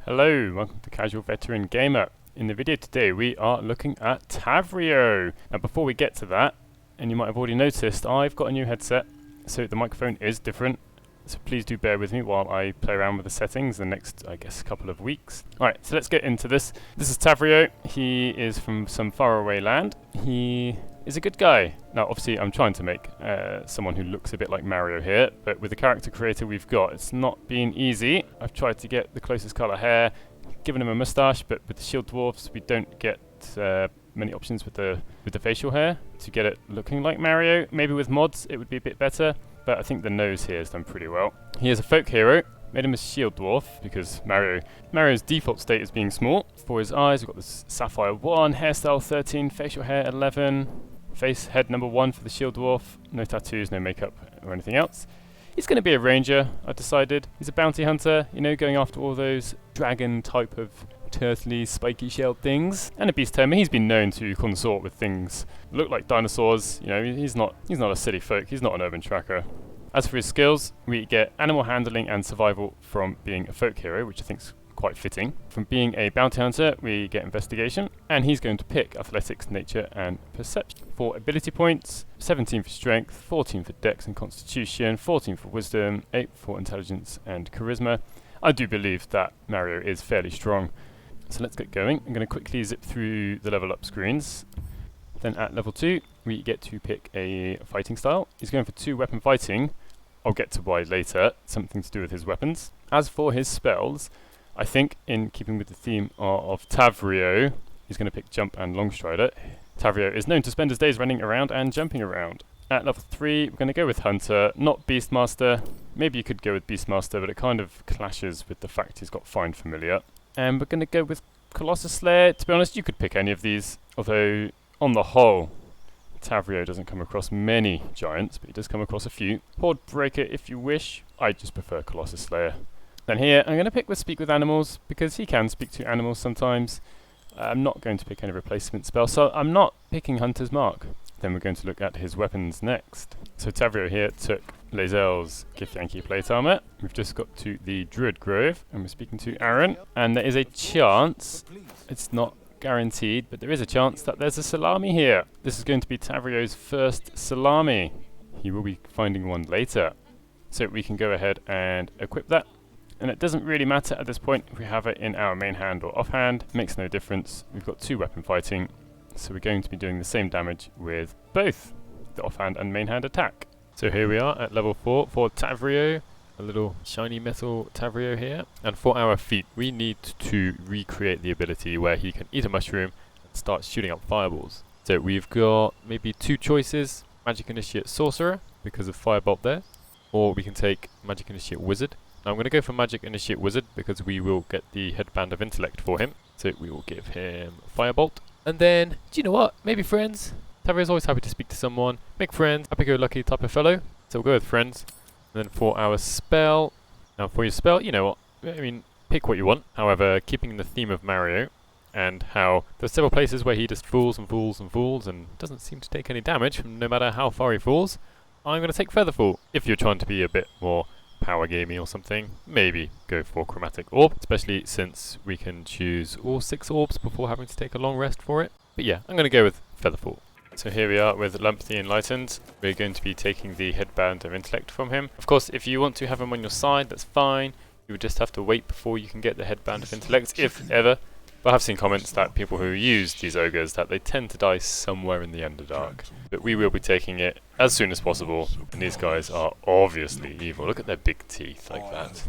Hello, welcome to Casual Veteran Gamer. In the video today we are looking at Tavrio. Now before we get to that, and you might have already noticed, I've got a new headset, so the microphone is different. So please do bear with me while I play around with the settings the next, I guess, couple of weeks. Alright, so let's get into this. This is Tavrio. He is from some faraway land. He is a good guy. Now obviously I'm trying to make someone who looks a bit like Mario here, but with the character creator we've got, it's not been easy. I've tried to get the closest colour hair, given him a moustache, but with the shield dwarfs we don't get many options with the facial hair to get it looking like Mario. Maybe with mods it would be a bit better, but I think the nose here has done pretty well. He is a folk hero. Made him a shield dwarf because Mario's default state is being small. For his eyes, we've got this Sapphire 1, hairstyle 13, facial hair 11, face head number 1 for the shield dwarf. No tattoos, no makeup or anything else. He's going to be a ranger, I've decided. He's a bounty hunter, you know, going after all those dragon type of turtly, spiky shelled things. And a beast tamer. He's been known to consort with things that look like dinosaurs. You know, he's not a city folk. He's not an urban tracker. As for his skills, we get animal handling and survival from being a folk hero, which I think is quite fitting. From being a bounty hunter, we get investigation, and he's going to pick athletics, nature, and perception. For ability points, 17 for strength, 14 for dex and constitution, 14 for wisdom, 8 for intelligence and charisma. I do believe that Mario is fairly strong. So let's get going. I'm going to quickly zip through the level up screens. Then at level 2, we get to pick a fighting style. He's going for 2 weapon fighting. I'll get to why later, something to do with his weapons. As for his spells, I think in keeping with the theme of Tavrio, he's going to pick jump and long strider. Tavrio is known to spend his days running around and jumping around. At level 3, we're going to go with Hunter, not Beastmaster. Maybe you could go with Beastmaster, but it kind of clashes with the fact he's got Find Familiar. And we're going to go with Colossus Slayer. To be honest, you could pick any of these, although on the whole, Tavrio doesn't come across many giants, but he does come across a few. Horde Breaker if you wish. I just prefer Colossus Slayer. Then here, I'm going to pick the Speak with Animals, because he can speak to animals sometimes. I'm not going to pick any replacement spell, so I'm not picking Hunter's Mark. Then we're going to look at his weapons next. So Tavrio here took Lae'zel's Githyanki plate armor. We've just got to the Druid Grove, and we're speaking to Aaron. And there is a chance, it's not guaranteed, but there is a chance that there's a salami here. This is going to be Tavrio's first salami. He will be finding one later. So we can go ahead and equip that. And it doesn't really matter at this point if we have it in our main hand or offhand. It makes no difference. We've got 2 weapon fighting, so we're going to be doing the same damage with both the offhand and main hand attack. So here we are at level 4 for Tavrio. A little shiny metal Tavrio here. And for our feat, we need to recreate the ability where he can eat a mushroom and start shooting up fireballs. So we've got maybe 2 choices. Magic Initiate Sorcerer, because of Firebolt there. Or we can take Magic Initiate Wizard. Now I'm going to go for Magic Initiate Wizard because we will get the Headband of Intellect for him. So we will give him Firebolt. And then, do you know what? Maybe friends. Tavrio's always happy to speak to someone. Make friends. Happy-go-lucky type of fellow. So we'll go with friends. And then for our spell. Now for your spell, you know what? I mean, pick what you want. However, keeping the theme of Mario and how there's several places where he just falls and falls and falls and doesn't seem to take any damage no matter how far he falls, I'm going to take Featherfall. If you're trying to be a bit more power gamey or something, maybe go for Chromatic Orb, especially since we can choose all 6 orbs before having to take a long rest for it. But yeah, I'm going to go with Featherfall. So here we are with Lump the Enlightened. We're going to be taking the Headband of Intellect from him. Of course, if you want to have him on your side, that's fine. You would just have to wait before you can get the Headband of Intellect, if ever. But I've seen comments that people who use these ogres, that they tend to die somewhere in the Underdark. But we will be taking it as soon as possible, and these guys are obviously evil. Look at their big teeth like that.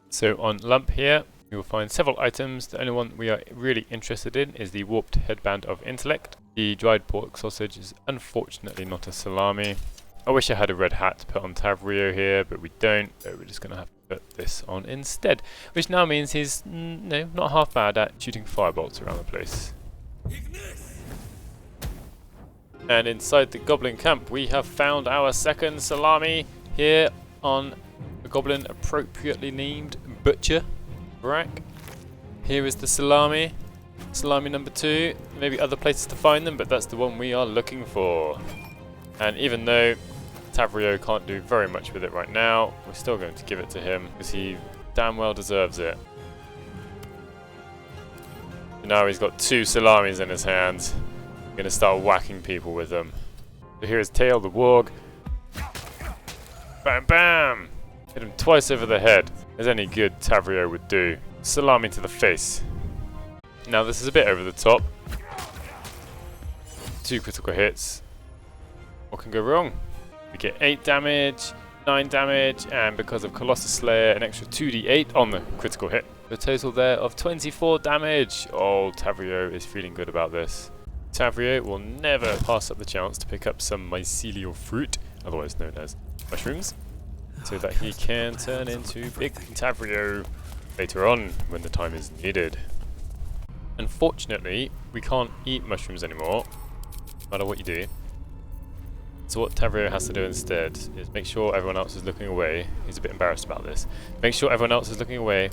So on Lump here, you will find several items. The only one we are really interested in is the Warped Headband of Intellect. The dried pork sausage is unfortunately not a salami. I wish I had a red hat to put on Tavrio here, but we don't, so we're just going to have to put this on instead. Which now means he's not half bad at shooting firebolts around the place. And inside the goblin camp we have found our second salami here on a goblin appropriately named Butcher Brack. Here is the salami. Salami number 2. Maybe other places to find them, but that's the one we are looking for. And even though Tavrio can't do very much with it right now, we're still going to give it to him because he damn well deserves it. Now he's got 2 salamis in his hands. I'm going to start whacking people with them. So here's Tail the Warg. Bam bam! Hit him twice over the head, as any good Tavrio would do. Salami to the face. Now this is a bit over the top. 2 critical hits. What can go wrong? We get 8 damage, 9 damage, and because of Colossus Slayer, an extra 2d8 on the critical hit. A total there of 24 damage. Oh, Tavrio is feeling good about this. Tavrio will never pass up the chance to pick up some Mycelial Fruit, otherwise known as mushrooms, so that he can turn into Big Tavrio later on when the time is needed. Unfortunately, we can't eat mushrooms anymore, no matter what you do. So what Tavrio has to do instead is make sure everyone else is looking away. He's a bit embarrassed about this. Make sure everyone else is looking away.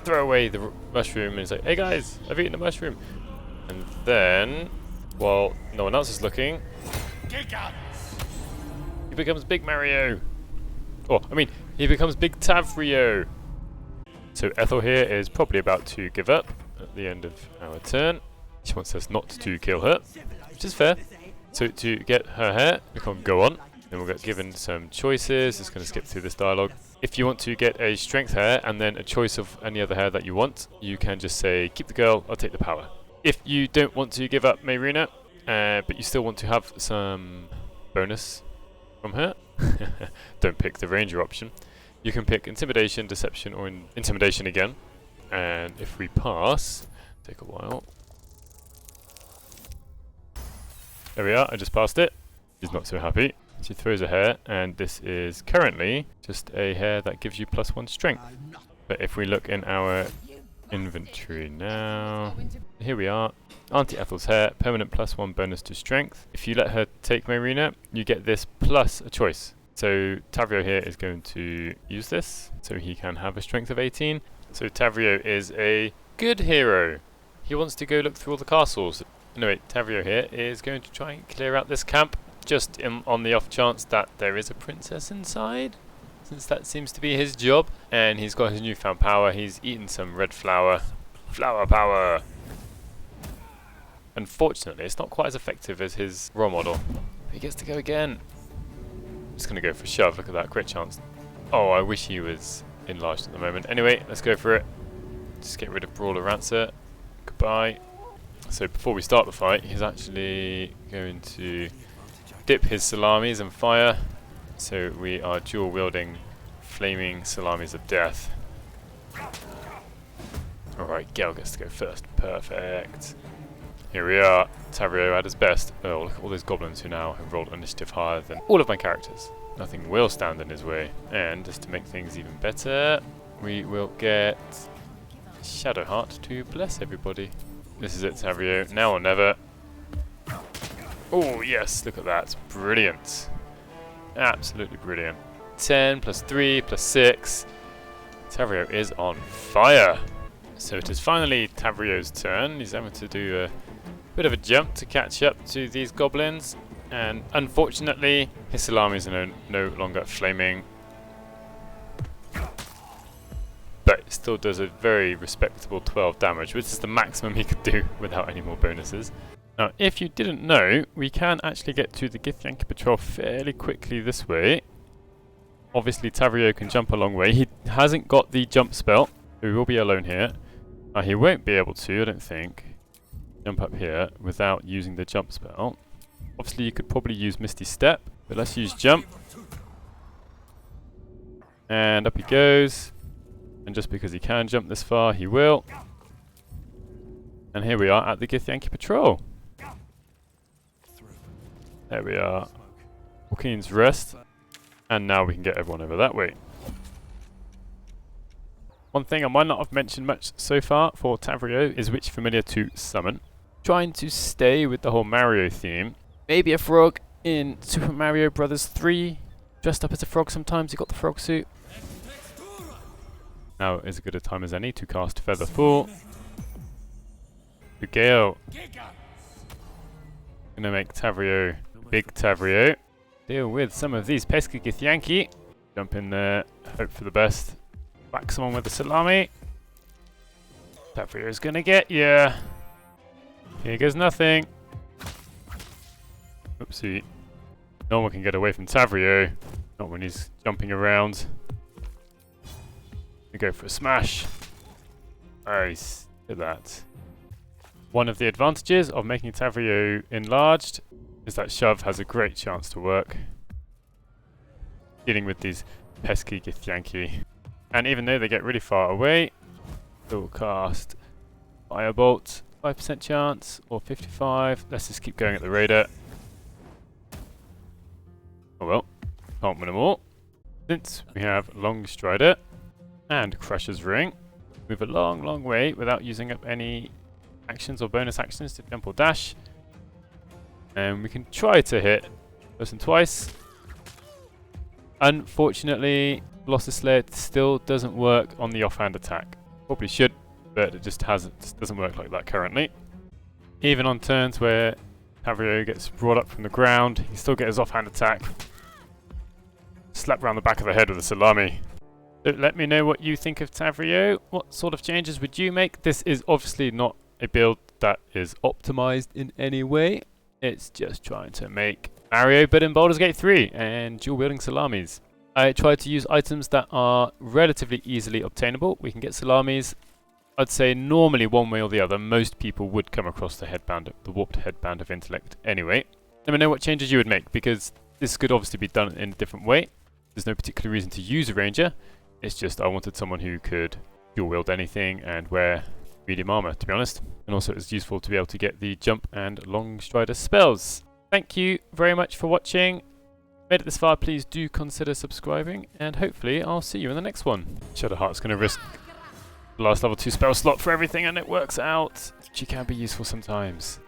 Throw away the mushroom and he's like, hey guys, I've eaten a mushroom. And then, while no one else is looking, he becomes Big Mario. Oh, I mean, he becomes Big Tavrio. So Ethel here is probably about to give up at the end of our turn. She wants us not to kill her, which is fair. So to get her hair, we can go on. Then we'll get given some choices. Just going to skip through this dialogue. If you want to get a strength hair and then a choice of any other hair that you want, you can just say, keep the girl, I'll take the power. If you don't want to give up Mayrina, but you still want to have some bonus from her, don't pick the ranger option. You can pick intimidation, deception, or intimidation again. And if we pass, take a while. There we are, I just passed it. She's not so happy. She throws a hair, and this is currently just a hair that gives you +1 strength. But if we look in our inventory now, here we are. Auntie Ethel's hair, permanent +1 bonus to strength. If you let her take Mayrina, you get this plus a choice. So Tavrio here is going to use this, so he can have a strength of 18. So Tavrio is a good hero. He wants to go look through all the castles. No wait, Tavrio here is going to try and clear out this camp, just on the off chance that there is a princess inside, since that seems to be his job. And he's got his newfound power. He's eaten some red flower. Flower power! Unfortunately, it's not quite as effective as his role model. He gets to go again. Just going to go for a shove. Look at that crit chance. Oh, I wish he was enlarged at the moment. Anyway, let's go for it. Just get rid of Brawler Rancer. Goodbye. So before we start the fight, he's actually going to dip his salamis and fire. So we are dual wielding flaming salamis of death. Alright, Gale gets to go first. Perfect. Here we are. Tavrio at his best. Oh, look at all those goblins who now have rolled initiative higher than all of my characters. Nothing will stand in his way. And just to make things even better, we will get Shadowheart to bless everybody. This is it, Tavrio. Now or never. Oh, yes. Look at that. Brilliant. Absolutely brilliant. 10 plus 3 plus 6. Tavrio is on fire. So it is finally Tavrio's turn. He's having to do a bit of a jump to catch up to these goblins. And unfortunately, his salamis are no longer flaming. But it still does a very respectable 12 damage, which is the maximum he could do without any more bonuses. Now, if you didn't know, we can actually get to the Githyanki Patrol fairly quickly this way. Obviously, Tavrio can jump a long way. He hasn't got the jump spell, so he will be alone here. He won't be able to, I don't think, jump up here without using the jump spell. Obviously, you could probably use Misty Step, but let's use jump. And up he goes. And just because he can jump this far, he will. And here we are at the Githyanki Patrol. There we are. Joaquin's Rest. And now we can get everyone over that way. One thing I might not have mentioned much so far for Tavrio is which familiar to summon. Trying to stay with the whole Mario theme. Maybe a frog in Super Mario Bros. 3. Dressed up as a frog sometimes, he got the frog suit. Now is as good a time as any to cast Feather Fall. To Gale. Gonna make Tavrio Big Tavrio. Deal with some of these pesky Githyanki. Jump in there, hope for the best. Whack someone with a salami. Tavrio's gonna get ya. Here goes nothing. Oopsie. No one can get away from Tavrio. Not when he's jumping around. We go for a smash. Nice. Look at that. One of the advantages of making Tavrio enlarged is that shove has a great chance to work. Dealing with these pesky Githyanki. And even though they get really far away, still cast Firebolt. 5% chance, or 55. Let's just keep going at the raider. Oh well, can't win them all. Since we have Long Strider and Crusher's Ring, move a long, long way without using up any actions or bonus actions to jump or dash. And we can try to hit person twice. Unfortunately, Lost Sled still doesn't work on the offhand attack. Probably should, but it just doesn't work like that currently. Even on turns where Tavrio gets brought up from the ground, he still gets his offhand attack. Slap round the back of the head with a salami. So let me know what you think of Tavrio. What sort of changes would you make? This is obviously not a build that is optimized in any way. It's just trying to make Mario, but in Baldur's Gate 3 and dual wielding salamis. I tried to use items that are relatively easily obtainable. We can get salamis. I'd say normally one way or the other, most people would come across the warped Headband of Intellect anyway. Let me know what changes you would make, because this could obviously be done in a different way. There's no particular reason to use a ranger. It's just I wanted someone who could dual wield anything and wear medium armor, to be honest. And also it's useful to be able to get the jump and long strider spells. Thank you very much for watching. Made it this far, please do consider subscribing, and hopefully I'll see you in the next one. Shadowheart's going to risk the last level 2 spell slot for everything, and it works out. She can be useful sometimes.